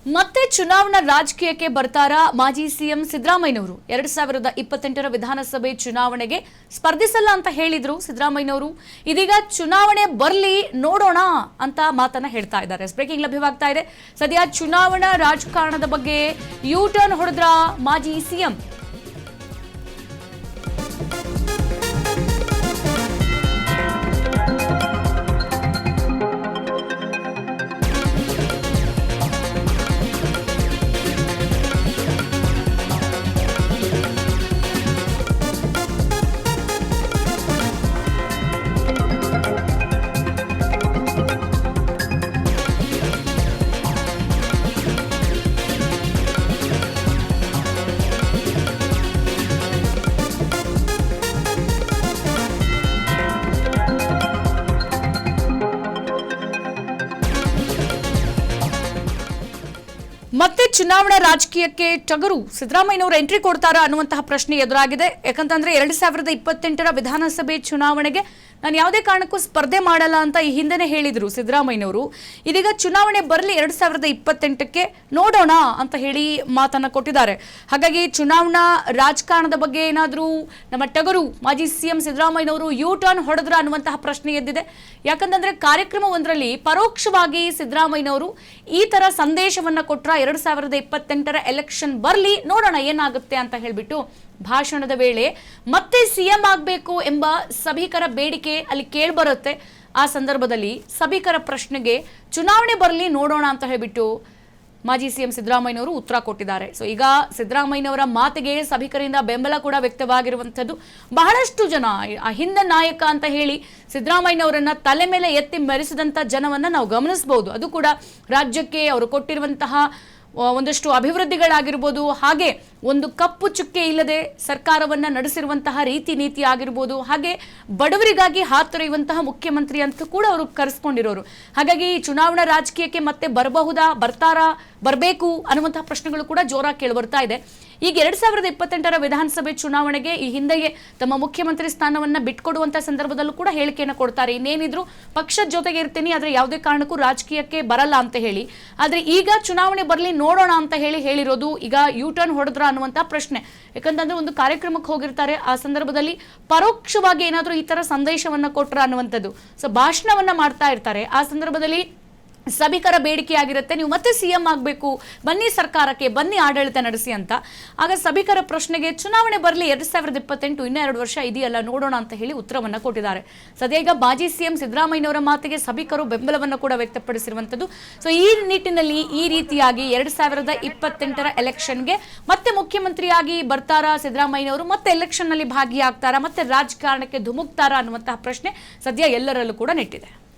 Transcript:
ಮತ್ತೆ ಚುನಾವಣಾ ರಾಜಕೀಯಕ್ಕೆ ಬರ್ತಾರಾ ಮಾಜಿ ಸಿಎಂ ಸಿದ್ದರಾಮಯ್ಯನವರು 2028ರ ವಿಧಾನಸಭೆ ಚುನಾವಣೆಗೆ ಸ್ಪರ್ಧಿಸಲ್ಲ ಅಂತ ಹೇಳಿದ್ರು ಸಿದ್ದರಾಮಯ್ಯನವರು. ಇದೀಗ ಚುನಾವಣೆ ಬರ್ಲಿ ನೋಡೋಣ ಅಂತ ಮಾತನ್ನ ಹೇಳ್ತಾ ಇದ್ದಾರೆ. ಬ್ರೇಕಿಂಗ್ ಲಭ್ಯವಾಗ್ತಾ ಇದೆ. ಸದ್ಯ ಚುನಾವಣಾ ರಾಜಕಾರಣದ ಬಗ್ಗೆ ಯೂ ಟರ್ನ್ ಹೊಡೆದ್ರ ಮಾಜಿ ಸಿಎಂ. ಮತ್ತೆ ಚುನಾವಣಾ ರಾಜಕೀಯಕ್ಕೆ ಟಗರು ಸಿದ್ದರಾಮಯ್ಯನವರು ಎಂಟ್ರಿ ಕೊಡ್ತಾರಾ ಅನ್ನುವಂತಹ ಪ್ರಶ್ನೆ ಎದುರಾಗಿದೆ. ಯಾಕಂತಂದ್ರೆ 2028ರ ವಿಧಾನಸಭೆ ಚುನಾವಣೆಗೆ ನಾನು ಯಾವುದೇ ಕಾರಣಕ್ಕೂ ಸ್ಪರ್ಧೆ ಮಾಡಲ್ಲ ಅಂತ ಈ ಹಿಂದೆನೇ ಹೇಳಿದ್ರು ಸಿದ್ದರಾಮಯ್ಯನವರು. ಇದೀಗ ಚುನಾವಣೆ ಬರಲಿ 2028ಕ್ಕೆ ನೋಡೋಣ ಅಂತ ಹೇಳಿ ಮಾತನ್ನ ಕೊಟ್ಟಿದ್ದಾರೆ. ಹಾಗಾಗಿ ಚುನಾವಣಾ ರಾಜಕಾರಣದ ಬಗ್ಗೆ ಏನಾದರೂ ನಮ್ಮ ಟಗರು ಮಾಜಿ ಸಿಎಂ ಸಿದ್ದರಾಮಯ್ಯನವರು ಯೂ ಟರ್ನ್ ಹೊಡೆದ್ರ ಅನ್ನುವಂತಹ ಪ್ರಶ್ನೆ ಎದ್ದಿದೆ. ಯಾಕಂತಂದ್ರೆ ಕಾರ್ಯಕ್ರಮವೊಂದರಲ್ಲಿ ಪರೋಕ್ಷವಾಗಿ ಸಿದ್ದರಾಮಯ್ಯನವರು ಈ ತರ ಸಂದೇಶವನ್ನ ಕೊಟ್ರ 2028ರ ಎಲೆಕ್ಷನ್ ಬರ್ಲಿ ನೋಡೋಣ ಏನಾಗುತ್ತೆ ಅಂತ ಹೇಳ್ಬಿಟ್ಟು ಭಾಷಣದ ವೇಳೆ ಮತ್ತೆ ಸಿಎಂ ಆಗಬೇಕು ಎಂಬ ಸಭಿಕರ ಬೇಡಿಕೆ ಅಲ್ಲಿ ಕೇಳ್ಬರುತ್ತೆ. ಆ ಸಂದರ್ಭದಲ್ಲಿ ಸಭಿಕರ ಪ್ರಶ್ನೆಗೆ ಚುನಾವಣೆ ಬರಲಿ ನೋಡೋಣ ಅಂತ ಹೇಳ್ಬಿಟ್ಟು ಮಾಜಿ ಸಿಎಂ ಸಿದ್ದರಾಮಯ್ಯನವರು ಉತ್ತರ ಕೊಟ್ಟಿದ್ದಾರೆ. ಸೊ ಈಗ ಸಿದ್ದರಾಮಯ್ಯನವರ ಮಾತಿಗೆ ಸಭಿಕರಿಂದ ಬೆಂಬಲ ಕೂಡ ವ್ಯಕ್ತವಾಗಿರುವಂಥದ್ದು. ಬಹಳಷ್ಟು ಜನ ಹಿಂದೆ ನಾಯಕ ಅಂತ ಹೇಳಿ ಸಿದ್ದರಾಮಯ್ಯನವರನ್ನ ತಲೆ ಮೇಲೆ ಎತ್ತಿ ಮೆರೆಸಿದಂಥ ಜನವನ್ನ ನಾವು ಗಮನಿಸಬಹುದು. ಅದು ಕೂಡ ರಾಜ್ಯಕ್ಕೆ ಅವರು ಕೊಟ್ಟಿರುವಂತಹ ಒಂದಷ್ಟು ಅಭಿವೃದ್ಧಿಗಳಾಗಿರ್ಬೋದು, ಹಾಗೆ ಒಂದು ಕಪ್ಪು ಚುಕ್ಕೆ ಇಲ್ಲದೆ ಸರ್ಕಾರವನ್ನ ನಡೆಸಿರುವಂತಹ ರೀತಿ ನೀತಿ ಆಗಿರ್ಬೋದು, ಹಾಗೆ ಬಡವರಿಗಾಗಿ ಹಾತೊರೆಯುವಂತಹ ಮುಖ್ಯಮಂತ್ರಿ ಅಂತ ಕೂಡ ಅವರು ಕರೆಸ್ಕೊಂಡಿರೋರು. ಹಾಗಾಗಿ ಚುನಾವಣಾ ರಾಜಕೀಯಕ್ಕೆ ಮತ್ತೆ ಬರ್ತಾರಾ ಬರಬೇಕು ಅನ್ನುವಂತಹ ಪ್ರಶ್ನೆಗಳು ಕೂಡ ಜೋರಾಗಿ ಕೇಳಿ ಬರ್ತಾ ಇದೆ. ಈಗ 2028ರ ವಿಧಾನಸಭೆ ಚುನಾವಣೆಗೆ ಈ ಹಿಂದೆಯೇ ತಮ್ಮ ಮುಖ್ಯಮಂತ್ರಿ ಸ್ಥಾನವನ್ನ ಬಿಟ್ಕೊಡುವಂತ ಸಂದರ್ಭದಲ್ಲೂ ಕೂಡ ಹೇಳಿಕೆಯನ್ನು ಕೊಡ್ತಾರೆ. ಇನ್ನೇನಿದ್ರು ಪಕ್ಷದ ಜೊತೆಗೆ ಇರ್ತೀನಿ, ಆದ್ರೆ ಯಾವುದೇ ಕಾರಣಕ್ಕೂ ರಾಜಕೀಯಕ್ಕೆ ಬರಲ್ಲ ಅಂತ ಹೇಳಿ. ಆದ್ರೆ ಈಗ ಚುನಾವಣೆ ಬರಲಿ ನೋಡೋಣ ಅಂತ ಹೇಳಿರೋದು ಈಗ ಯೂ ಟರ್ನ್ ಹೊಡೆದ್ರ ಅನ್ನುವಂತ ಪ್ರಶ್ನೆ. ಯಾಕಂತಂದ್ರೆ ಒಂದು ಕಾರ್ಯಕ್ರಮಕ್ಕೆ ಹೋಗಿರ್ತಾರೆ, ಆ ಸಂದರ್ಭದಲ್ಲಿ ಪರೋಕ್ಷವಾಗಿ ಏನಾದ್ರೂ ಈ ತರ ಸಂದೇಶವನ್ನ ಕೊಟ್ರ ಅನ್ನುವಂಥದ್ದು. ಸೊ ಭಾಷಣವನ್ನ ಮಾಡ್ತಾ ಇರ್ತಾರೆ, ಆ ಸಂದರ್ಭದಲ್ಲಿ ಸಭಿಕರ ಬೇಡಿಕೆ ಆಗಿರುತ್ತೆ, ನೀವು ಮತ್ತೆ ಸಿಎಂ ಆಗಬೇಕು, ಬನ್ನಿ ಸರ್ಕಾರಕ್ಕೆ, ಬನ್ನಿ ಆಡಳಿತ ನಡೆಸಿ ಅಂತ. ಆಗ ಸಭಿಕರ ಪ್ರಶ್ನೆಗೆ ಚುನಾವಣೆ ಬರಲಿ 2028 ಇನ್ನೂ 2 ವರ್ಷ ಇದೆಯಲ್ಲ ನೋಡೋಣ ಅಂತ ಹೇಳಿ ಉತ್ತರವನ್ನ ಕೊಟ್ಟಿದ್ದಾರೆ. ಸದ್ಯ ಈಗ ಮಾಜಿ ಸಿಎಂ ಸಿದ್ದರಾಮಯ್ಯನವರ ಮಾತಿಗೆ ಸಭಿಕರು ಬೆಂಬಲವನ್ನು ಕೂಡ ವ್ಯಕ್ತಪಡಿಸಿರುವಂಥದ್ದು. ಸೊ ಈ ನಿಟ್ಟಿನಲ್ಲಿ ಈ ರೀತಿಯಾಗಿ 2028ರ ಎಲೆಕ್ಷನ್ಗೆ ಮತ್ತೆ ಮುಖ್ಯಮಂತ್ರಿಯಾಗಿ ಬರ್ತಾರಾ ಸಿದ್ದರಾಮಯ್ಯನವರು, ಮತ್ತೆ ಎಲೆಕ್ಷನ್ ನಲ್ಲಿ ಭಾಗಿಯಾಗ್ತಾರಾ, ಮತ್ತೆ ರಾಜಕಾರಣಕ್ಕೆ ಧುಮುಕ್ತಾರಾ ಅನ್ನುವಂತಹ ಪ್ರಶ್ನೆ ಸದ್ಯ ಎಲ್ಲರಲ್ಲೂ ಕೂಡ ನೆಟ್ಟಿದೆ.